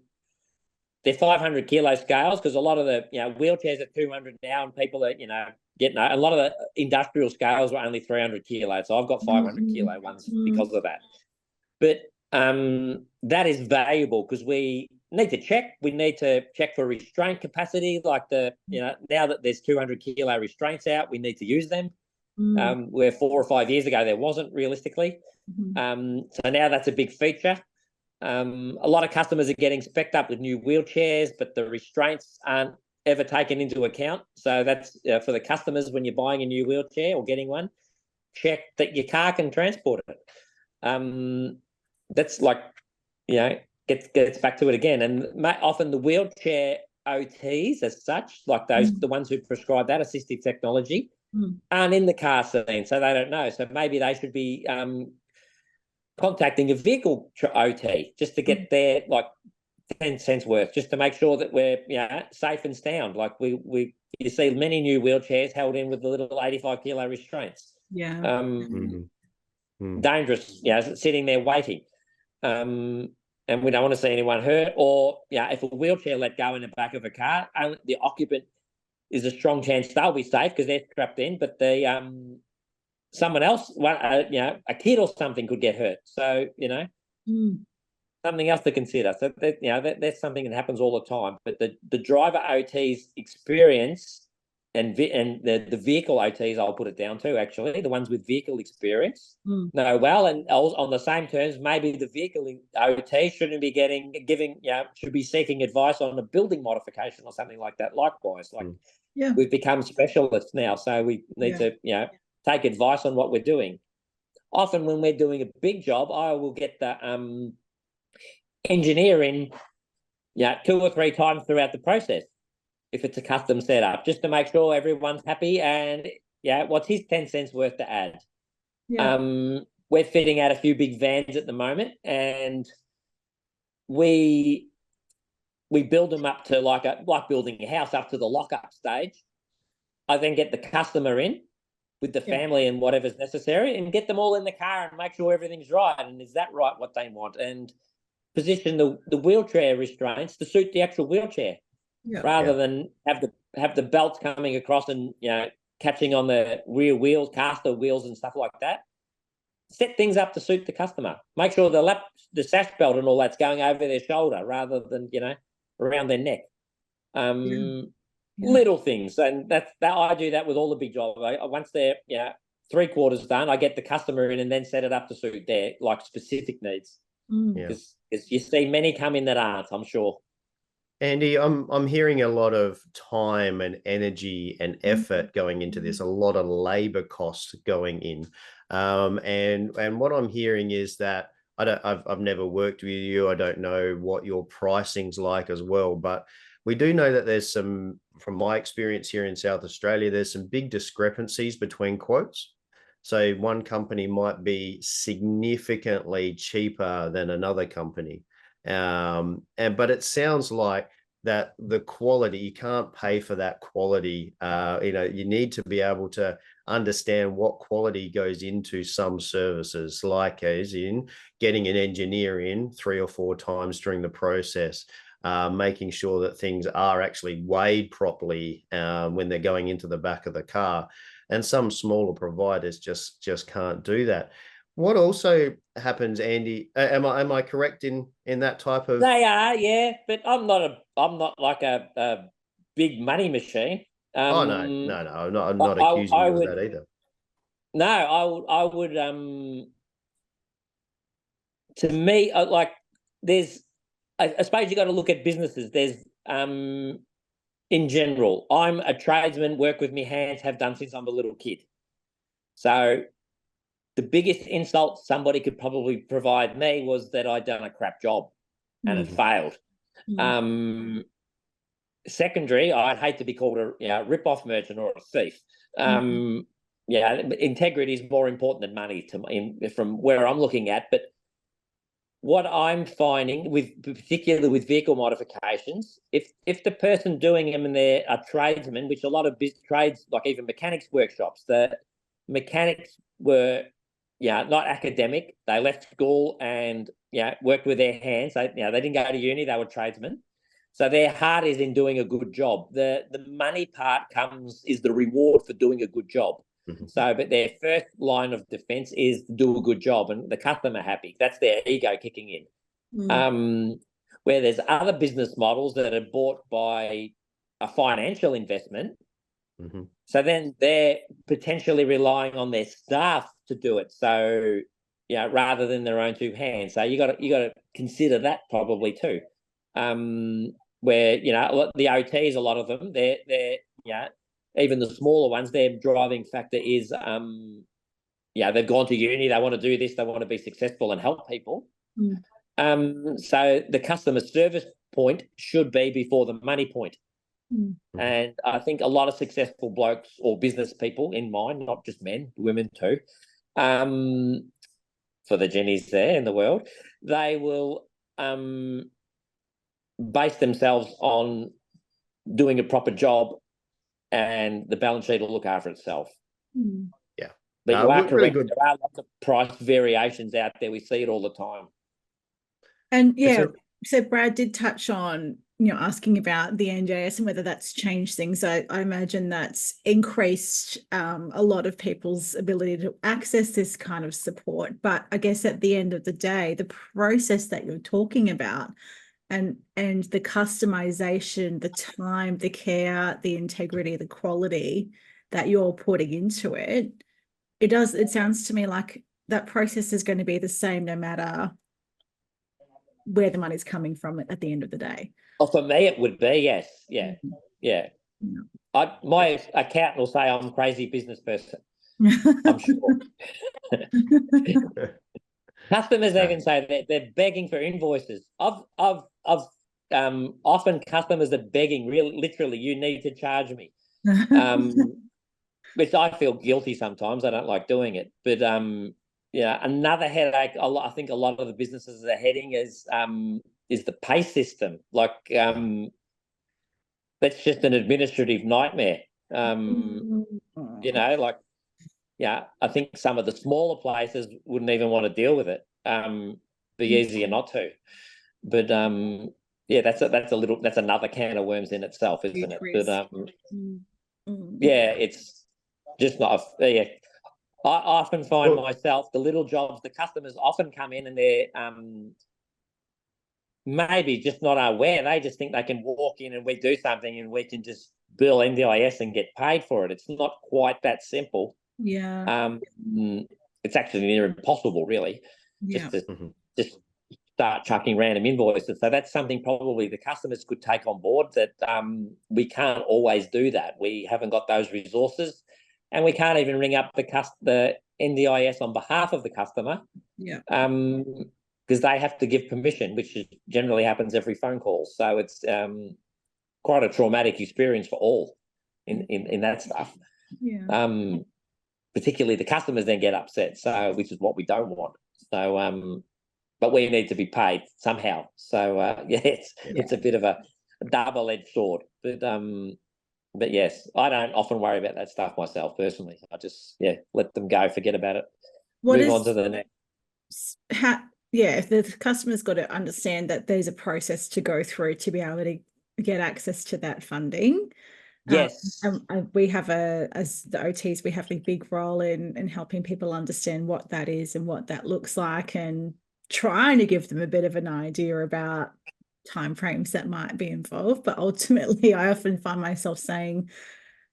500 kilo scales, because a lot of the wheelchairs are 200 now, and people are getting a lot of the industrial scales were only 300 kilos. So I've got 500 kilo ones because of that. But that is valuable because we need to check. We need to check for restraint capacity, like now that there's 200 kilo restraints out, we need to use them. Where 4 or 5 years ago there wasn't, realistically. So now that's a big feature. A lot of customers are getting specced up with new wheelchairs, but the restraints aren't ever taken into account. So that's for the customers, when you're buying a new wheelchair or getting one, check that your car can transport it. That's like, gets back to it again. And often the wheelchair OTs as such, like the ones who prescribe that assistive technology, aren't in the car scene, so they don't know. So maybe they should be contacting a vehicle OT just to get their 10 cents worth, just to make sure that we're safe and sound. Like you see many new wheelchairs held in with the little 85 kilo restraints. Dangerous, sitting there waiting. And we don't want to see anyone hurt, or if a wheelchair let go in the back of a car, the occupant is a strong chance they'll be safe because they're strapped in, but the someone else, a kid or something could get hurt. So something else to consider. So that's something that happens all the time. But the driver OT's experience and the vehicle OTs, I'll put it down to, actually, the ones with vehicle experience know well, and on the same terms, maybe the vehicle OT shouldn't be should be seeking advice on a building modification or something like that. Likewise, we've become specialists now, so we need to take advice on what we're doing. Often when we're doing a big job, I will get the engineer in 2 or 3 times throughout the process, if it's a custom setup, just to make sure everyone's happy and what's his 10 cents worth to add. We're fitting out a few big vans at the moment, and we build them up to like building a house, up to the lock-up stage. I then get the customer in with the family and whatever's necessary, and get them all in the car and make sure everything's right, and is that right what they want, and position the wheelchair restraints to suit the actual wheelchair. Rather than have the belts coming across and catching on the rear wheels, caster wheels and stuff like that. Set things up to suit the customer. Make sure the sash belt and all that's going over their shoulder rather than around their neck. Little things, and that I do that with all the big jobs. Once they're 3/4 done, I get the customer in and then set it up to suit their specific needs. Because you see many come in that aren't, I'm sure. Andy, I'm hearing a lot of time and energy and effort going into this, a lot of labor costs going in. And what I'm hearing is that I've never worked with you. I don't know what your pricing's like as well, but we do know that there's some, from my experience here in South Australia, there's some big discrepancies between quotes. So one company might be significantly cheaper than another company. But it sounds like that the quality, you can't pay for that quality. You need to be able to understand what quality goes into some services, like as in getting an engineer in 3 or 4 times during the process, making sure that things are actually weighed properly when they're going into the back of the car. And some smaller providers just can't do that. What also happens, Andy? Am I correct in that type of? They are, yeah, but I'm not like a big money machine. Oh no, I'm not accusing you of that either. No, I would to me, like there's, I suppose you got to look at businesses. There's in general, I'm a tradesman, work with my hands, have done since I'm a little kid. So the biggest insult somebody could probably provide me was that I'd done a crap job and it failed. Secondary, I'd hate to be called a rip-off merchant or a thief. Integrity is more important than money from where I'm looking at. But what I'm finding, particularly with vehicle modifications, if the person doing them and they're a tradesman, which a lot of trades, like even mechanics workshops, the mechanics were not academic. They left school and worked with their hands. They didn't go to uni. They were tradesmen. So their heart is in doing a good job. The money part is the reward for doing a good job. So, but their first line of defense is to do a good job and the customer happy. That's their ego kicking in. Where there's other business models that are bought by a financial investment. So then they're potentially relying on their staff to do it. So, rather than their own 2 hands. So you got to consider that probably too. Where the OTs, a lot of them, they're even the smaller ones, their driving factor is they've gone to uni, they want to do this, they want to be successful and help people. So the customer service point should be before the money point. And I think a lot of successful blokes or business people in mind, not just men, women too, for the Jennies there in the world, they will base themselves on doing a proper job and the balance sheet will look after itself. Yeah. But you are correct. There are lots of price variations out there. We see it all the time. And so Brad did touch on, asking about the NJS and whether that's changed things. I imagine that's increased a lot of people's ability to access this kind of support. But I guess at the end of the day, the process that you're talking about and the customization, the time, the care, the integrity, the quality that you're putting into it, it sounds to me like that process is going to be the same no matter where the money's coming from at the end of the day. Oh, for me, it would be, yes. Yeah. My accountant will say I'm a crazy business person. I'm sure. Customers even say that they're begging for invoices. I've often customers are begging, really, literally, you need to charge me. Which I feel guilty sometimes. I don't like doing it. But another headache I think a lot of the businesses are heading is the pay system. Like that's just an administrative nightmare. I think some of the smaller places wouldn't even want to deal with it. Be easier not to. But that's another can of worms in itself, isn't it? But it's just not. I often find myself the little jobs. The customers often come in and they're maybe just not aware. They just think they can walk in and we do something and we can just bill NDIS and get paid for it. It's not quite that simple. Yeah. It's actually near impossible, really. Yeah. Just start chucking random invoices. So that's something probably the customers could take on board, that we can't always do that. We haven't got those resources, and we can't even ring up the NDIS on behalf of the customer. Yeah. Because they have to give permission, which generally happens every phone call. So it's quite a traumatic experience for all in that stuff. Yeah. Particularly the customers then get upset, so which is what we don't want. So but we need to be paid somehow. So it's a bit of a double-edged sword. But yes, I don't often worry about that stuff myself personally. I just let them go, forget about it, move on to the next. The customer's got to understand that there's a process to go through to be able to get access to that funding. Yes. And we have as the OTs, we have a big role in helping people understand what that is and what that looks like, and trying to give them a bit of an idea about timeframes that might be involved. But ultimately, I often find myself saying,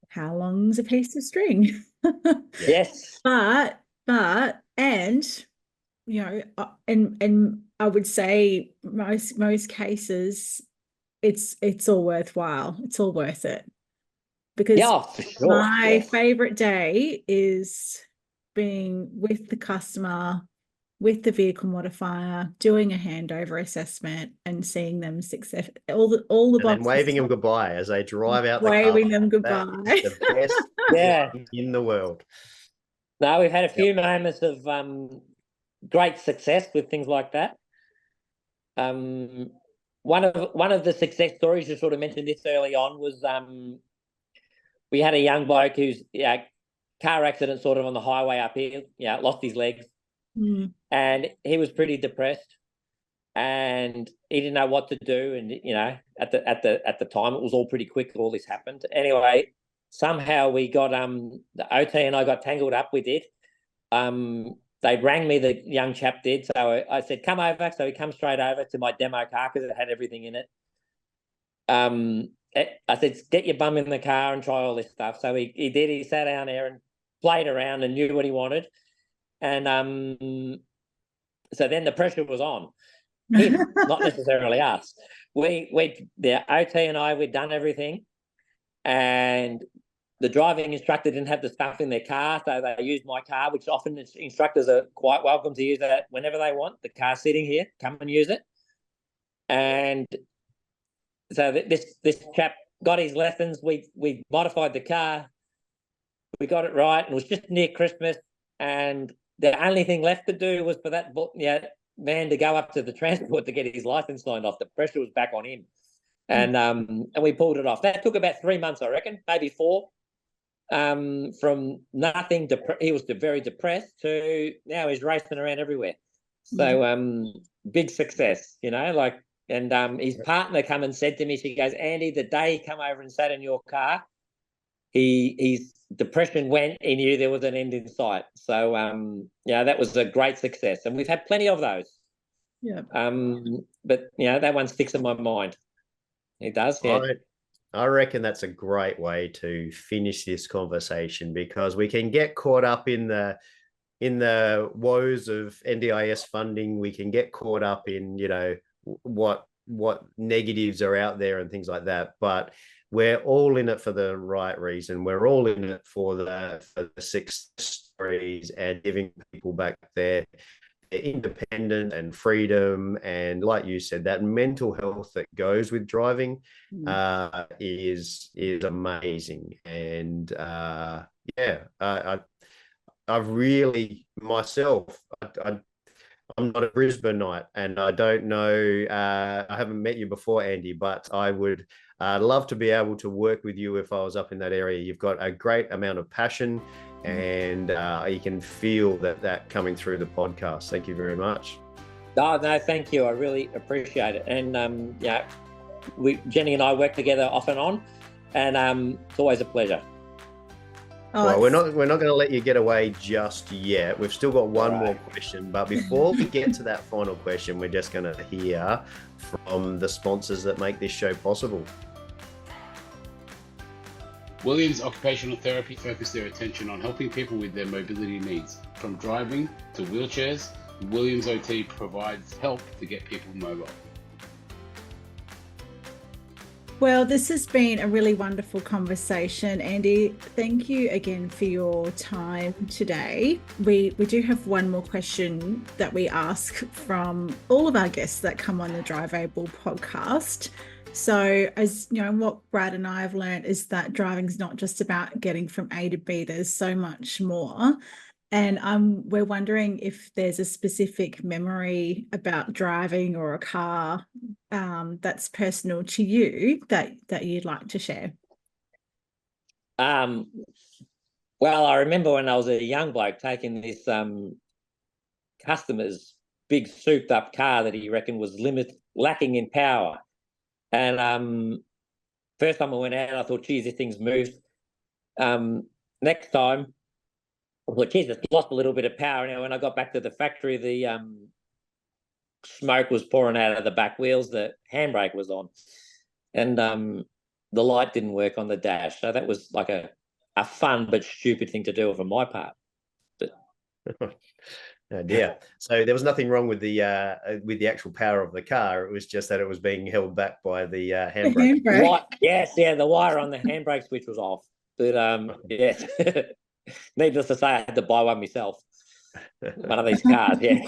how long's a piece of string? Yes. But and and I would say most cases it's all worthwhile. It's all worth it. Because for sure. My favorite day is being with the customer, with the vehicle modifier, doing a handover assessment and seeing them success, all the boxes, and waving them goodbye as they drive out the car. Waving them goodbye. That is the best thing in the world. No, we've had a few moments of great success with things like that. One of the success stories, you sort of mentioned this early on, was we had a young bloke who's car accident sort of on the highway up here, lost his legs, and he was pretty depressed, and he didn't know what to do. And at the time, it was all pretty quick. All this happened anyway. Somehow we got the OT and I got tangled up. We did. They rang me, the young chap did. So I said, come over. So he comes straight over to my demo car because it had everything in it. I said, get your bum in the car and try all this stuff. So he did. He sat down there and played around and knew what he wanted. And so then the pressure was on him, not necessarily us. The OT and I, we'd done everything. And the driving instructor didn't have the stuff in their car, so they used my car, which often instructors are quite welcome to use that whenever they want. The car's sitting here, come and use it. And so this chap got his lessons. We modified the car. We got it right, and it was just near Christmas. And the only thing left to do was for that man to go up to the transport to get his license signed off. The pressure was back on him. And we pulled it off. That took about 3 months, I reckon, maybe 4. From nothing, he was very depressed, to now he's racing around everywhere. So big success, and his partner come and said to me, she goes, Andy, the day he come over and sat in your car, his depression went, he knew there was an end in sight. So that was a great success, and we've had plenty of those. But that one sticks in my mind. It does. I reckon that's a great way to finish this conversation, because we can get caught up in the woes of NDIS funding. We can get caught up in what negatives are out there and things like that. But we're all in it for the right reason. We're all in it for the success stories and giving people back their independence and freedom, and like you said, that mental health that goes with driving is amazing. And I've really myself, I'm not a Brisbaneite, and I don't know, I haven't met you before, Andy, but I would love to be able to work with you if I was up in that area. You've got a great amount of passion, and you can feel that coming through the podcast. Thank you very much. No, thank you. I really appreciate it. And Jenny and I work together off and on, and it's always a pleasure. Well, we're not going to let you get away just yet. We've still got one more question, but before we get to that final question, we're just going to hear from the sponsors that make this show possible. Williams Occupational Therapy focus their attention on helping people with their mobility needs, from driving to wheelchairs Williams OT provides help to get people mobile. Well, this has been a really wonderful conversation, Andy. Thank you again for your time today. We do have one more question that we ask from all of our guests that come on the Drive Able podcast. So, as you know, what Brad and I have learned is that driving is not just about getting from A to B. There's so much more. And we're wondering if there's a specific memory about driving or a car that's personal to you that you'd like to share. Well, I remember when I was a young bloke taking this customer's big souped-up car that he reckoned was lacking in power. And first time I went out, I thought, geez, this thing's moved. Next time, I thought, geez, it's lost a little bit of power. Now, when I got back to the factory, the smoke was pouring out of the back wheels. The handbrake was on, and the light didn't work on the dash. So that was like a fun but stupid thing to do from my part. But oh dear. So there was nothing wrong with the actual power of the car. It was just that it was being held back by the handbrake. The wire on the handbrake switch was off. But yes. Needless to say, I had to buy one myself. One of these cars, yeah.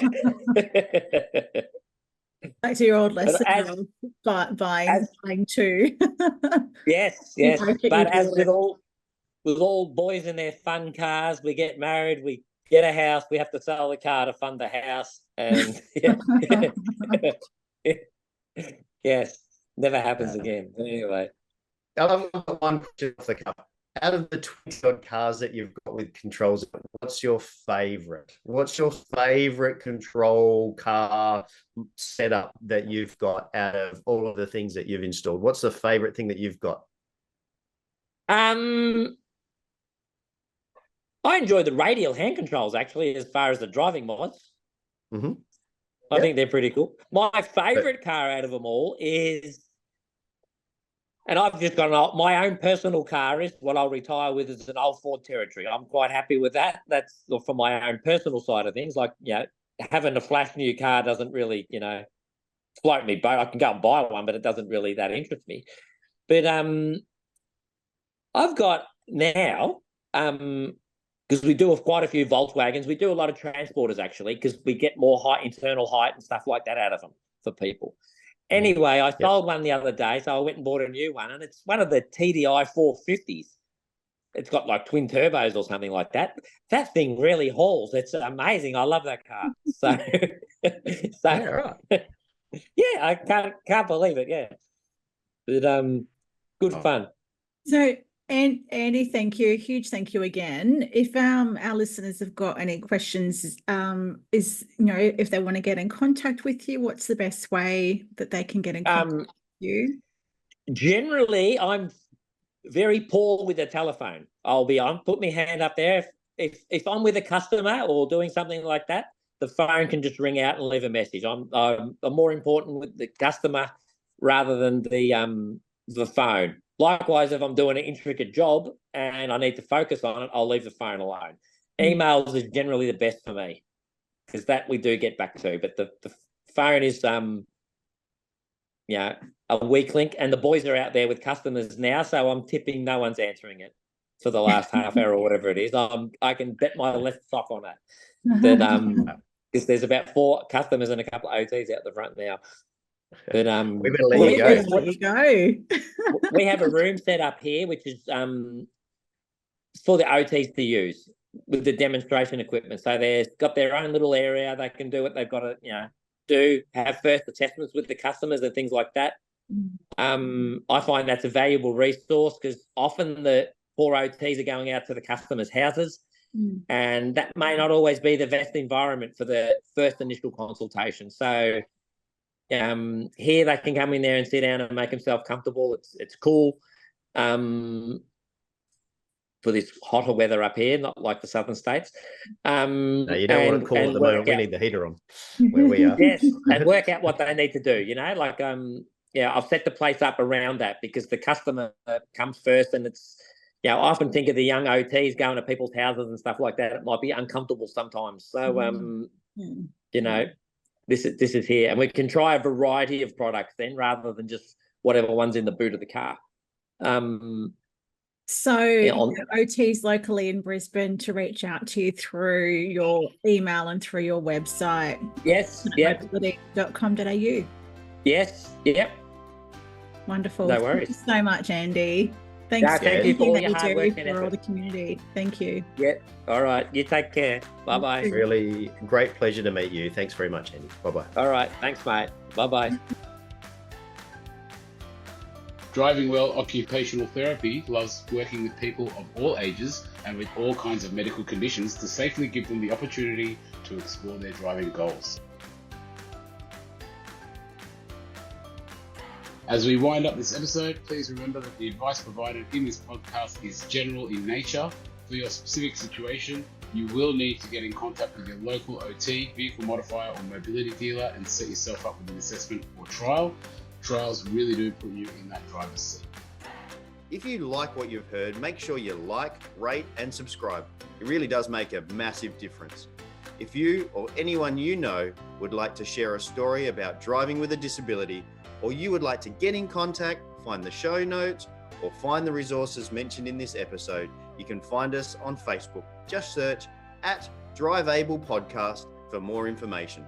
Back to your old lesson of buying two. Yes. But as with all boys in their fun cars, we get married, we get a house, we have to sell the car to fund the house, and yes, never happens again. Anyway, I've got one question off the cuff. Out of the 20 odd cars that you've got with controls, what's your favorite? What's your favorite control car setup that you've got out of all of the things that you've installed? What's the favorite thing that you've got? I enjoy the radial hand controls, actually, as far as the driving mods. Mm-hmm. I think they're pretty cool. My favorite car out of them all is, and I've just got my own personal car is what I'll retire with is an old Ford Territory. I'm quite happy with that. That's for my own personal side of things. Like, having a flash new car doesn't really, float me boat. I can go and buy one, but it doesn't really that interest me. But I've got now, because we do have quite a few Volkswagens, we do a lot of transporters actually, because we get more internal height and stuff like that out of them for people. Anyway, I sold one the other day, so I went and bought a new one, and it's one of the TDI 450s. It's got like twin turbos or something like that. That thing really hauls. It's amazing. I love that car. So, I can't believe it. Yeah, but good fun. So, and Andy, thank you. Huge thank you again. If our listeners have got any questions, if they want to get in contact with you, what's the best way that they can get in contact with you? Generally, I'm very poor with the telephone. Put my hand up there. If I'm with a customer or doing something like that, the phone can just ring out and leave a message. I'm more important with the customer rather than the phone. Likewise, if I'm doing an intricate job and I need to focus on it, I'll leave the phone alone. Emails is generally the best for me because that we do get back to. But the phone is, a weak link. And the boys are out there with customers now, so I'm tipping no one's answering it for the last half hour or whatever it is. I can bet my left sock on it. That because there's about 4 customers and a couple of OTs out the front now. But we better let you go. We have a room set up here, which is for the OTs to use with the demonstration equipment. So they've got their own little area. They can do what they've got to, have first assessments with the customers and things like that. I find that's a valuable resource because often the poor OTs are going out to the customers' houses, and that may not always be the best environment for the first initial consultation. So here they can come in there and sit down and make themselves comfortable. It's cool for this hotter weather up here, not like the southern states. No, you don't want it cool at the moment. We need the heater on where we are. Yes, and work out what they need to do. I've set the place up around that because the customer comes first, and it's I often think of the young OTs going to people's houses and stuff like that. It might be uncomfortable sometimes. So this is here, and we can try a variety of products then, rather than just whatever one's in the boot of the car. So you have OTs locally in Brisbane to reach out to you through your email and through your website. Yes. Yep. mobility.com.au. Yes. Yep. Wonderful. No worries. Thank you so much, Andy. Thanks for thank you for all everything your that hard you work do and for all effort. the community. Thank you. Yeah. All right. You take care. Bye-bye. Really great pleasure to meet you. Thanks very much, Andy. Bye-bye. All right. Thanks, mate. Bye-bye. Driving Well Occupational Therapy loves working with people of all ages and with all kinds of medical conditions to safely give them the opportunity to explore their driving goals. As we wind up this episode, please remember that the advice provided in this podcast is general in nature. For your specific situation, you will need to get in contact with your local OT, vehicle modifier or mobility dealer and set yourself up with an assessment or trial. Trials really do put you in that driver's seat. If you like what you've heard, make sure you like, rate and subscribe. It really does make a massive difference. If you or anyone you know would like to share a story about driving with a disability, or you would like to get in contact, find the show notes, or find the resources mentioned in this episode, you can find us on Facebook. Just search @DriveAblePodcast for more information.